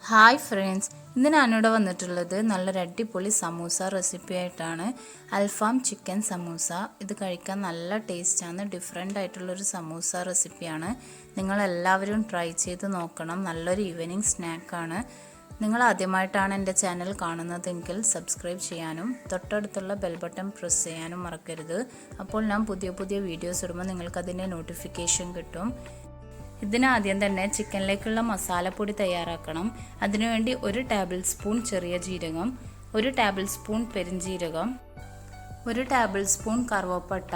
Hi friends, ഇന്ന് ഞാനിവിടെ വന്നിട്ടുള്ളത് നല്ലൊരു അടിപൊളി സമൂസ റെസിപ്പി ആയിട്ടാണ്. അൽഫാം ചിക്കൻ സമൂസ. ഇത് കഴിക്കാൻ നല്ല ടേസ്റ്റാണ്. ഡിഫറെൻ്റ് ആയിട്ടുള്ളൊരു സമൂസ റെസിപ്പിയാണ്. നിങ്ങളെല്ലാവരും ട്രൈ ചെയ്ത് നോക്കണം. നല്ലൊരു ഈവനിങ് സ്നാക്കാണ്. നിങ്ങൾ ആദ്യമായിട്ടാണ് എൻ്റെ ചാനൽ കാണുന്നതെങ്കിൽ സബ്സ്ക്രൈബ് ചെയ്യാനും തൊട്ടടുത്തുള്ള ബെൽ ബട്ടൺ പ്രസ് ചെയ്യാനും മറക്കരുത്. അപ്പോൾ ഞാൻ പുതിയ പുതിയ വീഡിയോസ് ഇടുമ്പോൾ നിങ്ങൾക്കതിൻ്റെ നോട്ടിഫിക്കേഷൻ കിട്ടും. ഇതിനാദ്യം തന്നെ ചിക്കനിലേക്കുള്ള മസാലപ്പൊടി തയ്യാറാക്കണം. അതിനുവേണ്ടി 1 ടേബിൾ സ്പൂൺ ചെറിയ ജീരകം, 1 ടേബിൾ സ്പൂൺ പെരിഞ്ജീരകം, 1 ടേബിൾ സ്പൂൺ കറുവപ്പട്ട,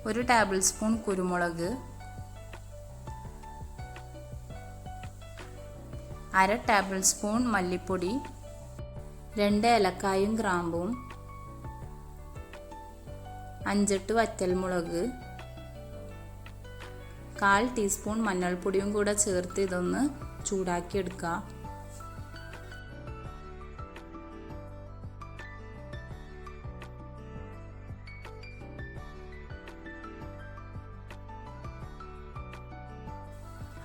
1 ടേബിൾ സ്പൂൺ കുരുമുളക്, 1/2 ടേബിൾ സ്പൂൺ മല്ലിപ്പൊടി, 2 ഏലക്കായും ഗ്രാമ്പും, 5-8 വറ്റൽമുളക്, 1/4 ടീസ്പൂൺ മഞ്ഞൾപ്പൊടിയും കൂടെ ചേർത്ത് ഇതൊന്ന് ചൂടാക്കി എടുക്കുക.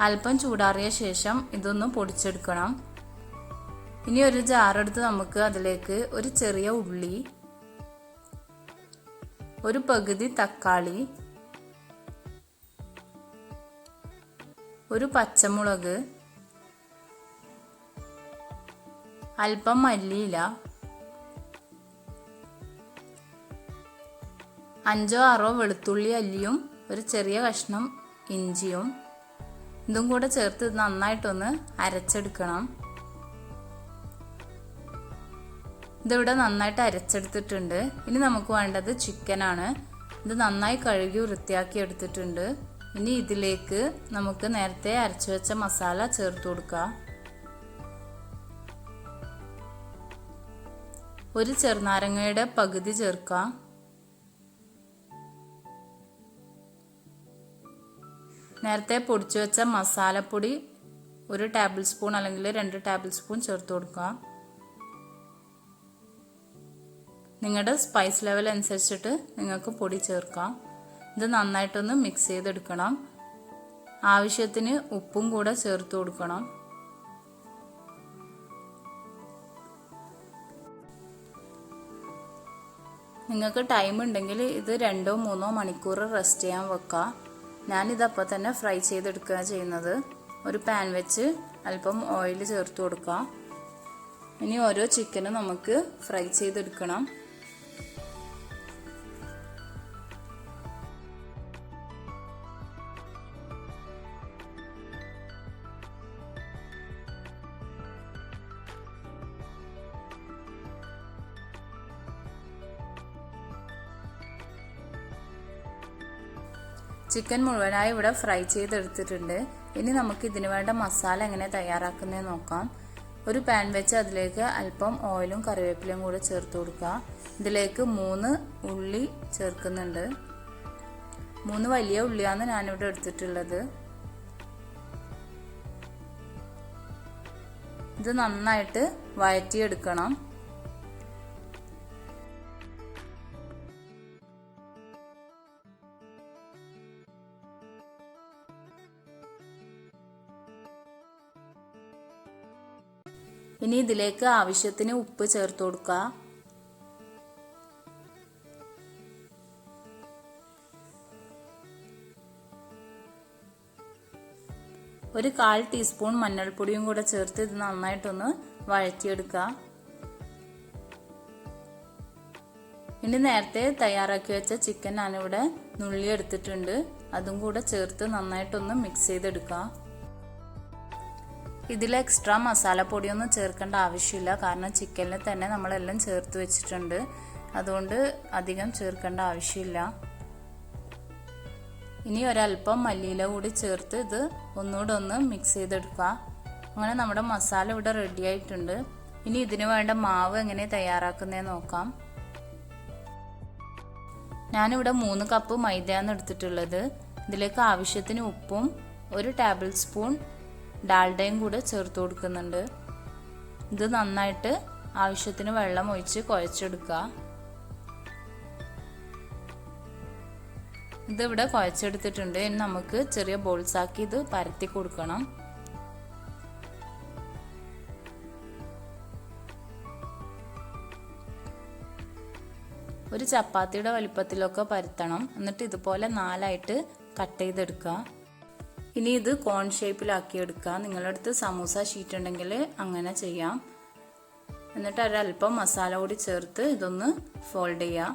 അല്പം ചൂടാറിയ ശേഷം ഇതൊന്ന് പൊടിച്ചെടുക്കണം. ഇനി ഒരു ജാറെടുത്ത് നമുക്ക് അതിലേക്ക് ഒരു ചെറിയ ഉള്ളി, ഒരു പകുതി തക്കാളി, ഒരു പച്ചമുളക്, അല്പം മല്ലിയില, 5-6 വെളുത്തുള്ളി അല്ലിയും ഒരു ചെറിയ കഷ്ണം ഇഞ്ചിയും ഇതും കൂടെ ചേർത്ത് നന്നായിട്ടൊന്ന് അരച്ചെടുക്കണം. ഇതിവിടെ നന്നായിട്ട് അരച്ചെടുത്തിട്ടുണ്ട്. ഇനി നമുക്ക് വേണ്ടത് ചിക്കനാണ്. ഇത് നന്നായി കഴുകി വൃത്തിയാക്കി എടുത്തിട്ടുണ്ട്. ഇനി ഇതിലേക്ക് നമുക്ക് നേരത്തെ അരച്ചു വെച്ച മസാല ചേർത്ത് കൊടുക്കാം. ഒരു ചെറുനാരങ്ങയുടെ പകുതി ചേർക്കാം. നേരത്തെ പൊടിച്ചു വെച്ച മസാലപ്പൊടി 1 ടേബിൾ സ്പൂൺ അല്ലെങ്കിൽ 2 ടേബിൾ സ്പൂൺ ചേർത്ത് കൊടുക്കാം. നിങ്ങളുടെ സ്പൈസ് ലെവൽ അനുസരിച്ചിട്ട് നിങ്ങൾക്ക് പൊടി ചേർക്കാം. ഇത് നന്നായിട്ടൊന്ന് മിക്സ് ചെയ്തെടുക്കണം. ആവശ്യത്തിന് ഉപ്പും കൂടെ ചേർത്ത് കൊടുക്കണം. നിങ്ങൾക്ക് ടൈം ഉണ്ടെങ്കിൽ ഇത് 2-3 മണിക്കൂർ റെസ്റ്റ് ചെയ്യാൻ വെക്കാം. ഞാനിതപ്പോൾ തന്നെ ഫ്രൈ ചെയ്തെടുക്കുക ചെയ്യുന്നത്. ഒരു പാൻ വെച്ച് അല്പം ഓയിൽ ചേർത്ത് കൊടുക്കാം. ഇനി ഓരോ ചിക്കനും നമുക്ക് ഫ്രൈ ചെയ്തെടുക്കണം. ചിക്കൻ മുഴുവനായി ഇവിടെ ഫ്രൈ ചെയ്തെടുത്തിട്ടുണ്ട്. ഇനി നമുക്ക് ഇതിന് വേണ്ട മസാല എങ്ങനെ തയ്യാറാക്കുന്നത് നോക്കാം. ഒരു പാൻ വെച്ച് അതിലേക്ക് അല്പം ഓയിലും കറിവേപ്പിലയും കൂടെ ചേർത്ത് കൊടുക്കുക. ഇതിലേക്ക് 3 ഉള്ളി ചേർക്കുന്നുണ്ട്. 3 വലിയ ഉള്ളിയാണ് ഞാനിവിടെ എടുത്തിട്ടുള്ളത്. ഇത് നന്നായിട്ട് വഴറ്റിയെടുക്കണം. ഇനി ഇതിലേക്ക് ആവശ്യത്തിന് ഉപ്പ് ചേർത്ത് കൊടുക്കുക. ഒരു 1/4 ടീസ്പൂൺ മഞ്ഞൾപ്പൊടിയും കൂടെ ചേർത്ത് ഇത് നന്നായിട്ടൊന്ന് വഴറ്റിയെടുക്കുക. ഇനി നേരത്തെ തയ്യാറാക്കി വെച്ച ചിക്കൻ ഞാനിവിടെ നുള്ളി എടുത്തിട്ടുണ്ട്. അതും കൂടെ ചേർത്ത് നന്നായിട്ടൊന്ന് മിക്സ് ചെയ്തെടുക്കുക. ഇതിൽ എക്സ്ട്രാ മസാലപ്പൊടിയൊന്നും ചേർക്കേണ്ട ആവശ്യമില്ല. കാരണം ചിക്കനിൽ തന്നെ നമ്മളെല്ലാം ചേർത്ത് വെച്ചിട്ടുണ്ട്. അതുകൊണ്ട് അധികം ചേർക്കേണ്ട ആവശ്യമില്ല. ഇനി ഒരല്പം മല്ലിയില കൂടി ചേർത്ത് ഇത് ഒന്നുകൂടെ ഒന്ന് മിക്സ് ചെയ്തെടുക്കുക. അങ്ങനെ നമ്മുടെ മസാല ഇവിടെ റെഡി ആയിട്ടുണ്ട്. ഇനി ഇതിന് വേണ്ട മാവ് എങ്ങനെ തയ്യാറാക്കുന്നതെന്ന് നോക്കാം. ഞാനിവിടെ 3 കപ്പ് മൈദയാണ് എടുത്തിട്ടുള്ളത്. ഇതിലേക്ക് ആവശ്യത്തിന് ഉപ്പും 1 ടേബിൾ സ്പൂൺ ഡാൽഡയും കൂടെ ചേർത്ത് കൊടുക്കുന്നുണ്ട്. ഇത് നന്നായിട്ട് ആവശ്യത്തിന് വെള്ളം ഒഴിച്ച് കുഴച്ചെടുക്കുക. ഇതിവിടെ കുഴച്ചെടുത്തിട്ടുണ്ട്. ഇനി നമുക്ക് ചെറിയ ബോൾസ് ആക്കി ഇത് പരത്തി കൊടുക്കണം. ഒരു ചപ്പാത്തിയുടെ വലിപ്പത്തിലൊക്കെ പരത്തണം. എന്നിട്ട് ഇതുപോലെ 4 ആയിട്ട് കട്ട് ചെയ്തെടുക്കുക. ഇനി ഇത് കോൺ ഷേപ്പിലാക്കി എടുക്കുക. നിങ്ങളുടെ അടുത്ത് സമൂസ ഷീറ്റ് ഉണ്ടെങ്കിൽ അങ്ങനെ ചെയ്യാം. എന്നിട്ട് ഒരല്പം മസാല കൂടി ചേർത്ത് ഇതൊന്ന് ഫോൾഡ് ചെയ്യാം.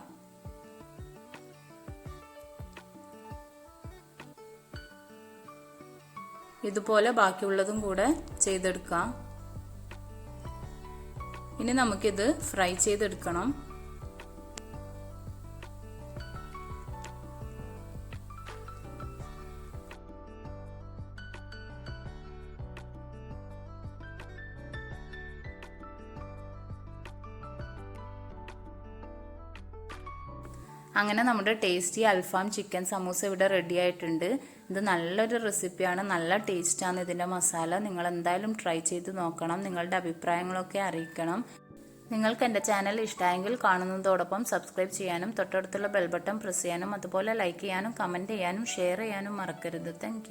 ഇതുപോലെ ബാക്കിയുള്ളതും കൂടെ ചെയ്തെടുക്കാം. ഇനി നമുക്കിത് ഫ്രൈ ചെയ്തെടുക്കണം. അങ്ങനെ നമ്മുടെ ടേസ്റ്റി അൽഫാം ചിക്കൻ സമൂസ ഇവിടെ റെഡി ആയിട്ടുണ്ട്. ഇത് നല്ലൊരു റെസിപ്പിയാണ്, നല്ല ടേസ്റ്റാണ് ഇതിൻ്റെ മസാല. നിങ്ങൾ എന്തായാലും ട്രൈ ചെയ്ത് നോക്കണം. നിങ്ങളുടെ അഭിപ്രായങ്ങളൊക്കെ അറിയിക്കണം. നിങ്ങൾക്ക് എൻ്റെ ചാനൽ ഇഷ്ടമായെങ്കിൽ കാണുന്നതോടൊപ്പം സബ്സ്ക്രൈബ് ചെയ്യാനും തൊട്ടടുത്തുള്ള ബെൽ ബട്ടൺ പ്രസ് ചെയ്യാനും അതുപോലെ ലൈക്ക് ചെയ്യാനും കമൻറ്റ് ചെയ്യാനും ഷെയർ ചെയ്യാനും മറക്കരുത്. താങ്ക്